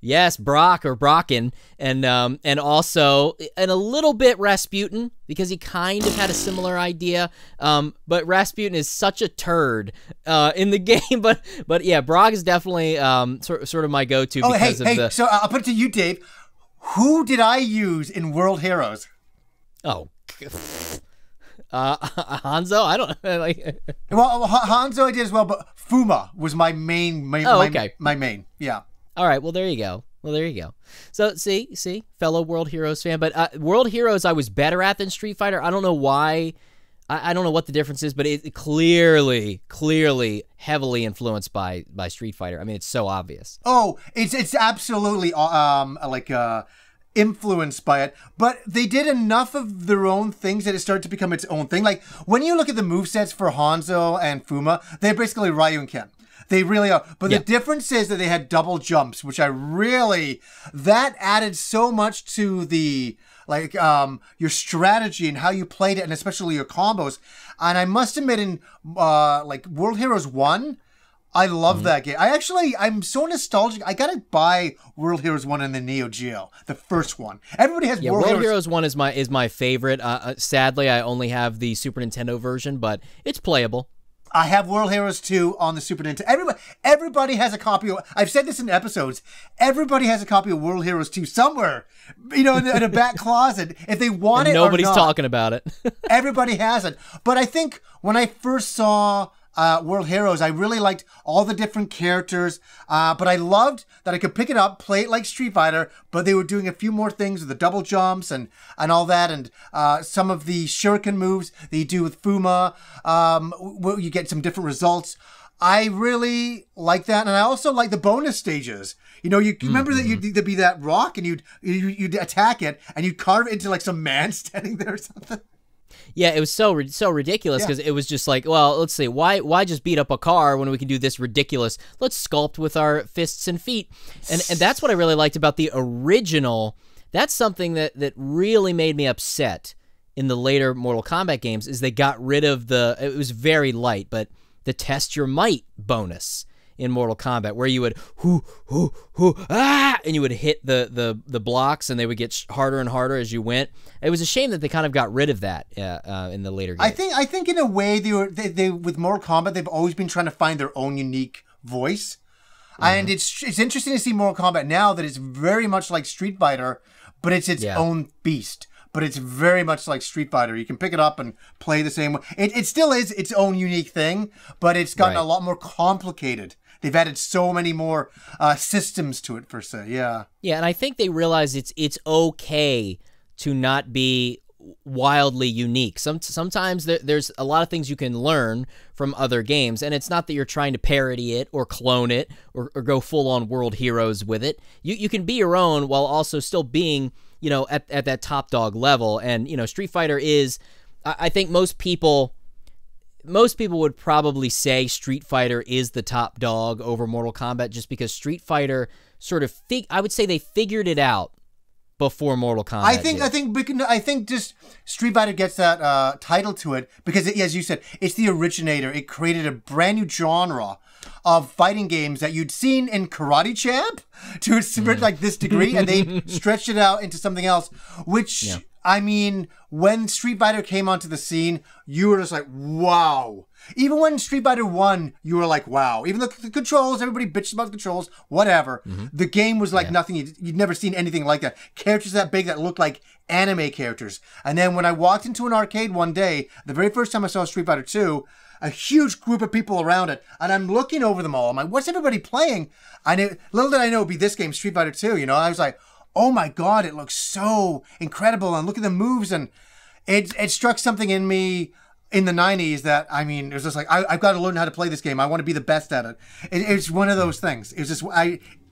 Yes, Brock or Brocken, and also and a little bit Rasputin, because he kind of had a similar idea. But Rasputin is such a turd in the game. But yeah, Brock is definitely sort of my go-to. Oh, because hey, of the... So I'll put it to you, Dave. Who did I use in World Heroes? Oh, Hanzo. I don't like. Well, Hanzo I did as well, but Fuma was my main. Okay. My main. Yeah. All right, well, there you go. So, see, fellow World Heroes fan. But World Heroes I was better at than Street Fighter. I don't know why. I don't know what the difference is, but it clearly heavily influenced by Street Fighter. I mean, it's so obvious. Oh, it's absolutely influenced by it. But they did enough of their own things that it started to become its own thing. Like, when you look at the movesets for Hanzo and Fuma, they're basically Ryu and Ken. They really are. But the difference is that they had double jumps, which that added so much to the, your strategy and how you played it, and especially your combos. And I must admit, in, World Heroes 1, I love that game. I'm so nostalgic. I gotta buy World Heroes 1 and the Neo Geo, the first one. Everybody has World Heroes 1 is my favorite. Sadly, I only have the Super Nintendo version, but it's playable. I have World Heroes 2 on the Super Nintendo. Everybody has a copy of, I've said this in episodes, everybody has a copy of World Heroes 2 somewhere, in a back closet, if they want it or not. Nobody's talking about it. Everybody has it. But I think when I first saw World Heroes, I really liked all the different characters, but I loved that I could pick it up, play it like Street Fighter, but they were doing a few more things with the double jumps and all that, and some of the shuriken moves that you do with Fuma, you get some different results. I really like that, and I also like the bonus stages. You know, you remember that there'd be that rock, and you'd attack it, and you'd carve it into like some man standing there or something. Yeah, it was so ridiculous, because it was just like, well, let's see, why just beat up a car when we can do this ridiculous? Let's sculpt with our fists and feet, and that's what I really liked about the original. That's something that really made me upset in the later Mortal Kombat games, is they got rid of it was very light, but the test your might bonus in Mortal Kombat, where you would and you would hit the blocks, and they would get harder and harder as you went. It was a shame that they kind of got rid of that in the later games. I think in a way they with Mortal Kombat, they've always been trying to find their own unique voice. And it's interesting to see Mortal Kombat now that it's very much like Street Fighter, but it's its own beast. But it's very much like Street Fighter. You can pick it up and play the same way. It still is its own unique thing, but it's gotten a lot more complicated. They've added so many more systems to it, per se. Yeah. Yeah, and I think they realize it's okay to not be wildly unique. Sometimes there's a lot of things you can learn from other games, and it's not that you're trying to parody it or clone it or go full-on World Heroes with it. You can be your own while also still being, at that top dog level. And, Street Fighter is, I think most people would probably say Street Fighter is the top dog over Mortal Kombat, just because Street Fighter sort of, I would say they figured it out before Mortal Kombat. I think just Street Fighter gets that title to it because, as you said, it's the originator. It created a brand new genre of fighting games that you'd seen in Karate Champ to like this degree, and they stretched it out into something else, which... Yeah. I mean, when Street Fighter came onto the scene, you were just like, wow. Even when Street Fighter 1, you were like, wow. Even the controls, everybody bitches about the controls, whatever. The game was like nothing. You'd never seen anything like that. Characters that big that looked like anime characters. And then when I walked into an arcade one day, the very first time I saw Street Fighter 2, a huge group of people around it, and I'm looking over them all. I'm like, what's everybody playing? Little did I know it'd be this game, Street Fighter 2, I was like, oh my God, it looks so incredible. And look at the moves. And it struck something in me in the 90s that, it was just like, I've got to learn how to play this game. I want to be the best at it. It's one of those things. It was just,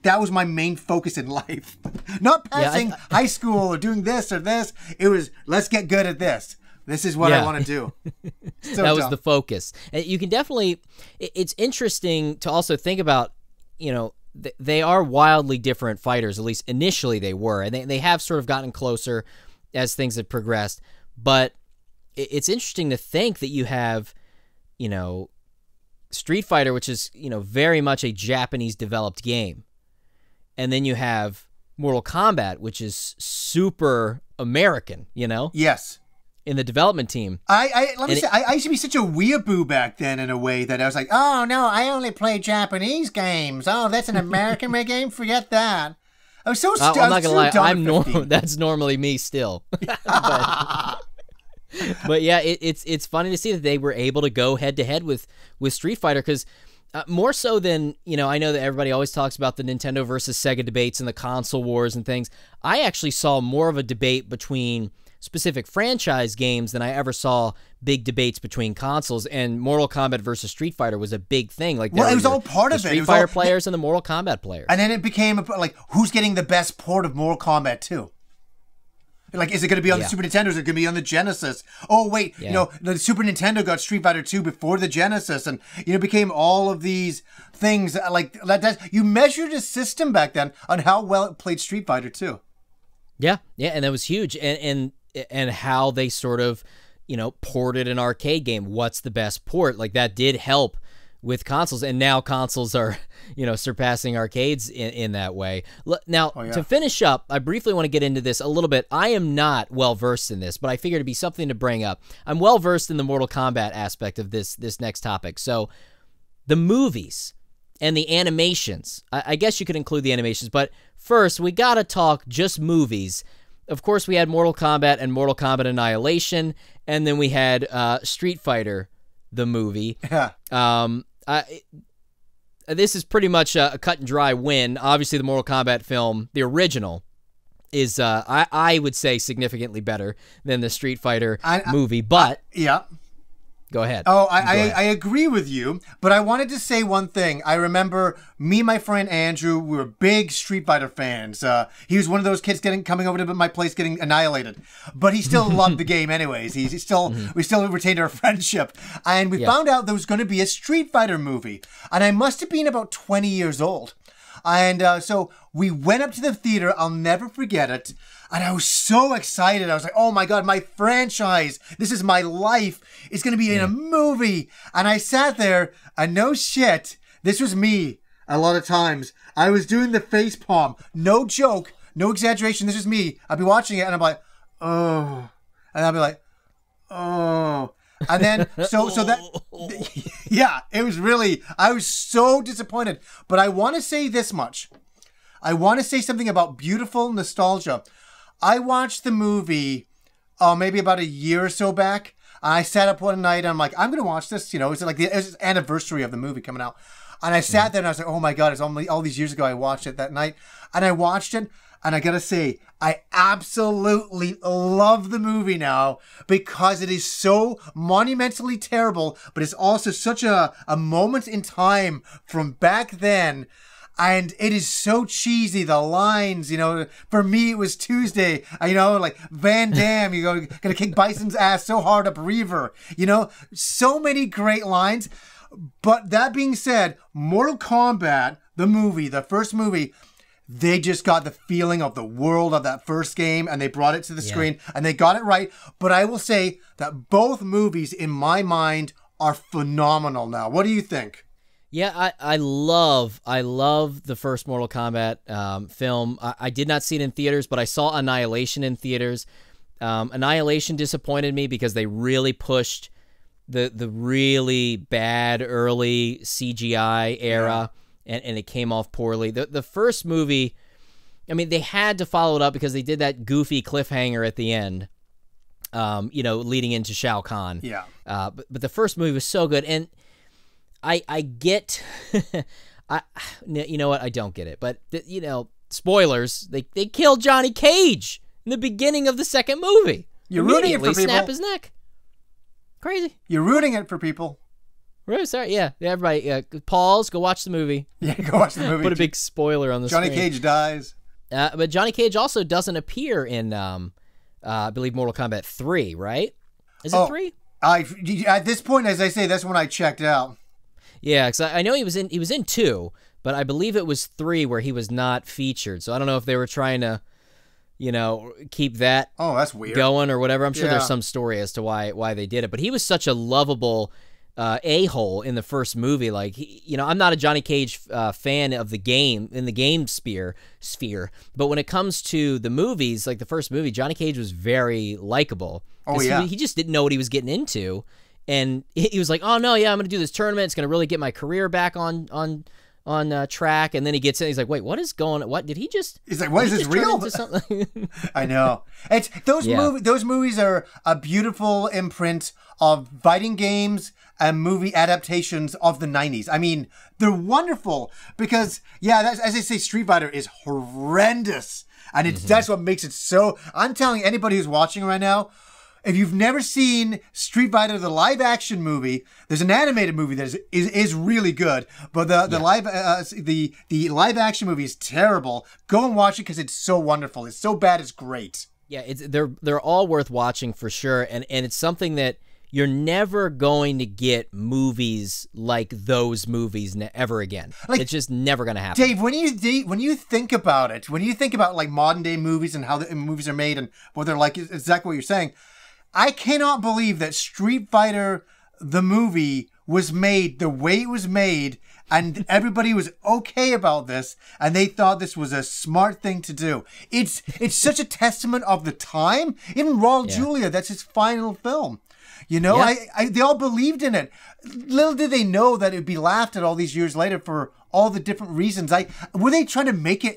that was my main focus in life. Not passing high school or doing this or this. It was, let's get good at this. This is what I want to do. That was the focus. And you can definitely, it's interesting to also think about, they are wildly different fighters, at least initially they were, and they have sort of gotten closer as things have progressed. But it's interesting to think that you have, Street Fighter, which is, very much a Japanese-developed game. and then you have Mortal Kombat, which is super American, you know? Yes. In the development team. Let me say, I used to be such a weeaboo back then in a way that I was like, oh, no, I only play Japanese games. Oh, that's an American-made game? Forget that. I was so I'm not going to lie. That's normally me still. But yeah, it's funny to see that they were able to go head-to-head with Street Fighter, because more so than, you know, I know that everybody always talks about the Nintendo versus Sega debates and the console wars and things. I actually saw more of a debate between specific franchise games than I ever saw big debates between consoles, and Mortal Kombat versus Street Fighter was a big thing. Like, well, it was all part of it. Street Fighter players and the Mortal Kombat players. And then it became like, who's getting the best port of Mortal Kombat 2? Like, is it going to be on the Super Nintendo? Is it going to be on the Genesis? Oh, wait, you know, the Super Nintendo got Street Fighter 2 before the Genesis, and, you know, it became all of these things. Like, you measured a system back then on how well it played Street Fighter 2. Yeah, and that was huge. And how they sort of, you know, ported an arcade game. What's the best port? Like, that did help with consoles, and now consoles are, you know, surpassing arcades in that way. Now, to finish up, I briefly want to get into this a little bit. I am not well-versed in this, but I figured it'd be something to bring up. I'm well-versed in the Mortal Kombat aspect of this next topic. So, the movies and the animations. I guess you could include the animations, but first, we gotta talk just movies. Of course, we had Mortal Kombat and Mortal Kombat Annihilation, and then we had Street Fighter, the movie. This is pretty much a cut and dry win. Obviously, the Mortal Kombat film, the original, is, I would say, significantly better than the Street Fighter movie, but... Go ahead. Oh, I agree with you, but I wanted to say one thing. I remember me and my friend Andrew, we were big Street Fighter fans. He was one of those kids coming over to my place getting annihilated, but he still loved the game anyways. We still retained our friendship, and we found out there was going to be a Street Fighter movie, and I must have been about 20 years old. And so we went up to the theater. I'll never forget it. And I was so excited. I was like, oh my God, my franchise. This is my life. It's going to be in a movie. And I sat there, and no shit, this was me a lot of times. I was doing the face palm. No joke. No exaggeration. This is me. I'd be watching it, and I'm like, oh. And I'd be like, oh. And then, so that, yeah, it was really, I was so disappointed. But I want to say this much. I want to say something about beautiful nostalgia. I watched the movie maybe about a year or so back. I sat up one night, and I'm like, I'm going to watch this. You know, it's like the anniversary of the movie coming out. And I sat there, and I was like, oh my God, it's only all these years ago I watched it that night. And I watched it, and I got to say, I absolutely love the movie now because it is so monumentally terrible, but it's also such a moment in time from back then. And it is so cheesy, the lines, you know, for me it was Tuesday, you know, like Van Damme, you know, gonna kick Bison's ass so hard up Reaver, you know, so many great lines. But that being said, Mortal Kombat, the movie, the first movie, they just got the feeling of the world of that first game, and they brought it to the screen, and they got it right. But I will say that both movies, in my mind, are phenomenal now. What do you think? Yeah, I love the first Mortal Kombat film. I did not see it in theaters, but I saw Annihilation in theaters. Annihilation disappointed me because they really pushed the really bad early CGI era, and it came off poorly. The first movie, I mean, they had to follow it up because they did that goofy cliffhanger at the end, you know, leading into Shao Kahn. Yeah. But the first movie was so good, and I get, you know what? I don't get it, but you know, spoilers. They killed Johnny Cage in the beginning of the second movie. You're rooting it for people. Snap his neck. Crazy. You're rooting it for people. Really sorry. Yeah. Everybody. Pause. Go watch the movie. Yeah. Go watch the movie. Put a big spoiler on the Johnny screen. Cage dies. But Johnny Cage also doesn't appear in, I believe, Mortal Kombat 3. Right? Is it 3? At this point, as I say, that's when I checked out. Yeah, because I know he was in 2, but I believe it was 3 where he was not featured. So I don't know if they were trying to, you know, keep that that's weird going or whatever. I'm sure there's some story as to why they did it. But he was such a lovable a-hole in the first movie. Like, you know, I'm not a Johnny Cage fan of the game, in the game sphere, but when it comes to the movies, like the first movie, Johnny Cage was very likable. Oh, yeah. He just didn't know what he was getting into, and he was like, oh, no, yeah, I'm going to do this tournament. It's going to really get my career back on track. And then he gets in, he's like, wait, what is going on? What did he just... He's like, what is this real? I know. It's those movies are a beautiful imprint of fighting games and movie adaptations of the 90s. I mean, they're wonderful because, as I say, Street Fighter is horrendous. And that's what makes it so... I'm telling anybody who's watching right now, if you've never seen Street Fighter, the live-action movie, there's an animated movie that is really good, but the live-action movie is terrible. Go and watch it because it's so wonderful. It's so bad, it's great. Yeah, they're all worth watching for sure, and it's something that you're never going to get movies like those movies ever again. Like, it's just never going to happen. Dave, when you think about it, when you think about like modern day movies and how the movies are made and what they're like, exactly what you're saying. I cannot believe that Street Fighter, the movie, was made the way it was made, and everybody was okay about this, and they thought this was a smart thing to do. It's such a testament of the time. Even Raul Julia, that's his final film. You know, they all believed in it. Little did they know that it would be laughed at all these years later for all the different reasons. Were they trying to make it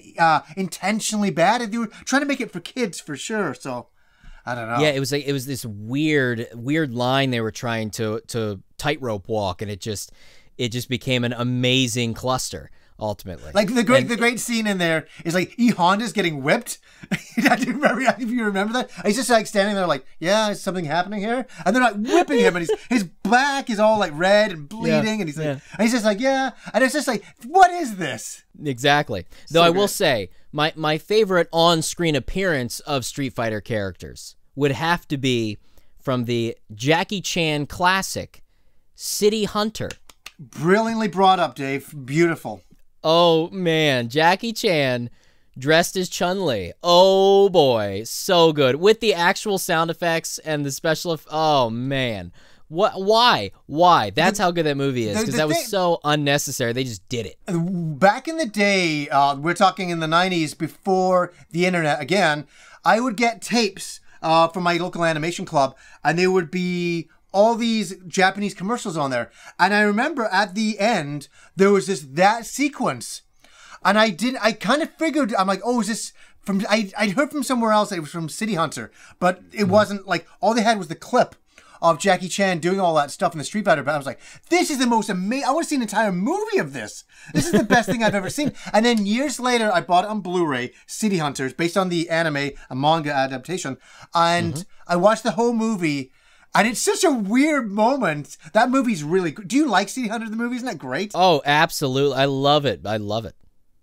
intentionally bad? They were trying to make it for kids, for sure, so... I don't know. Yeah, it was this weird line they were trying to tightrope walk, and it just became an amazing cluster ultimately. Like the great scene in there is like E Honda's getting whipped. If you remember that, he's just like standing there like, yeah, is something happening here? And they're like whipping him, and his back is all like red and bleeding, and he's like, and he's just like, yeah, and it's just like, what is this? Exactly. Though I will say, my favorite on-screen appearance of Street Fighter characters would have to be from the Jackie Chan classic, City Hunter. Brilliantly brought up, Dave. Beautiful. Oh, man. Jackie Chan dressed as Chun-Li. Oh, boy. So good. With the actual sound effects and the special... Oh, man. Why? That's how good that movie is, because that was so unnecessary. They just did it. Back in the day, we're talking in the 90s, before the internet, again, I would get tapes from my local animation club, and there would be all these Japanese commercials on there. And I remember at the end, there was that sequence. And I kind of figured, I'm like, oh, is this from... I'd heard from somewhere else that it was from City Hunter, but it wasn't. Like, all they had was the clip of Jackie Chan doing all that stuff in the Street Fighter. But I was like, this is the most amazing... I want to see an entire movie of this. This is the best thing I've ever seen. And then years later, I bought it on Blu-ray, City Hunters, based on the anime, a manga adaptation. And I watched the whole movie, and it's such a weird moment. That movie's really good. Do you like City Hunter, the movie? Isn't that great? Oh, absolutely. I love it.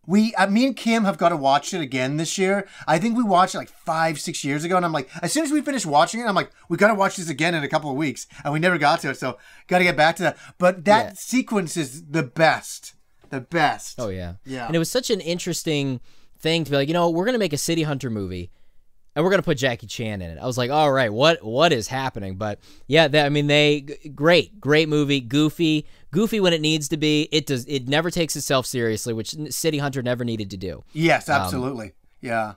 Me and Kim have got to watch it again this year. I think we watched it like 5-6 years ago, and I'm like, as soon as we finished watching it, I'm like, we got to watch this again in a couple of weeks, and we never got to it, so got to get back to that. But that sequence is the best. The best. Oh, yeah. Yeah. And it was such an interesting thing to be like, you know, we're going to make a City Hunter movie, and we're going to put Jackie Chan in it. I was like, all right, what is happening? But yeah, great movie, goofy when it needs to be. It never takes itself seriously, which City Hunter never needed to do. Yes, absolutely. Yeah.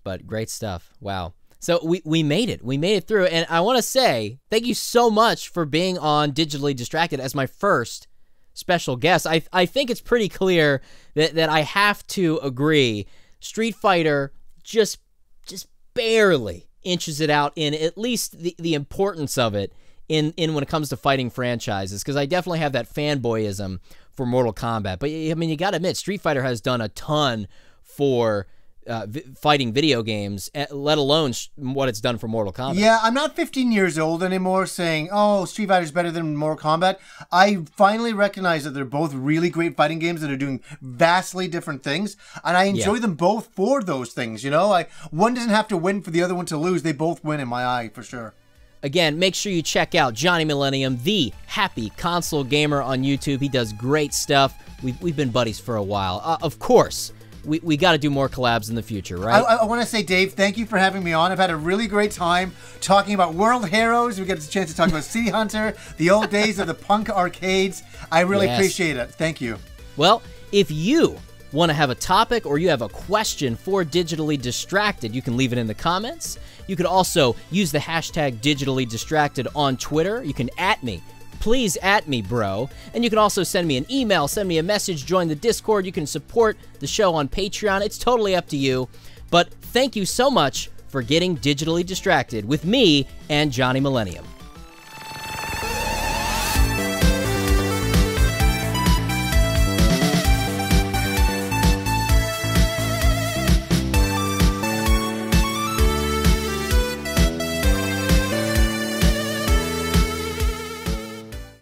But great stuff. Wow. So we made it. We made it through. And I want to say thank you so much for being on Digitally Distracted as my first special guest. I think it's pretty clear that I have to agree. Street Fighter just barely inches it out in at least the importance of it in when it comes to fighting franchises, because I definitely have that fanboyism for Mortal Kombat. But I mean, you got to admit, Street Fighter has done a ton for fighting video games, let alone what it's done for Mortal Kombat. Yeah, I'm not 15 years old anymore saying, oh, Street Fighter's better than Mortal Kombat. I finally recognize that they're both really great fighting games that are doing vastly different things, and I enjoy them both for those things, you know? One doesn't have to win for the other one to lose. They both win in my eye, for sure. Again, make sure you check out Johnny Millenium, the Happy Console Gamer on YouTube. He does great stuff. We've been buddies for a while. Of course, we got to do more collabs in the future, right? I want to say, Dave, thank you for having me on. I've had a really great time talking about World Heroes. We get a chance to talk about City Hunter, the old days of the punk arcades. I really appreciate it. Thank you. Well, if you want to have a topic or you have a question for Digitally Distracted, you can leave it in the comments. You could also use the hashtag Digitally Distracted on Twitter. You can @ me. Please @ me, bro. And you can also send me an email, send me a message, join the Discord. You can support the show on Patreon. It's totally up to you. But thank you so much for getting digitally distracted with me and Johnny Millenium.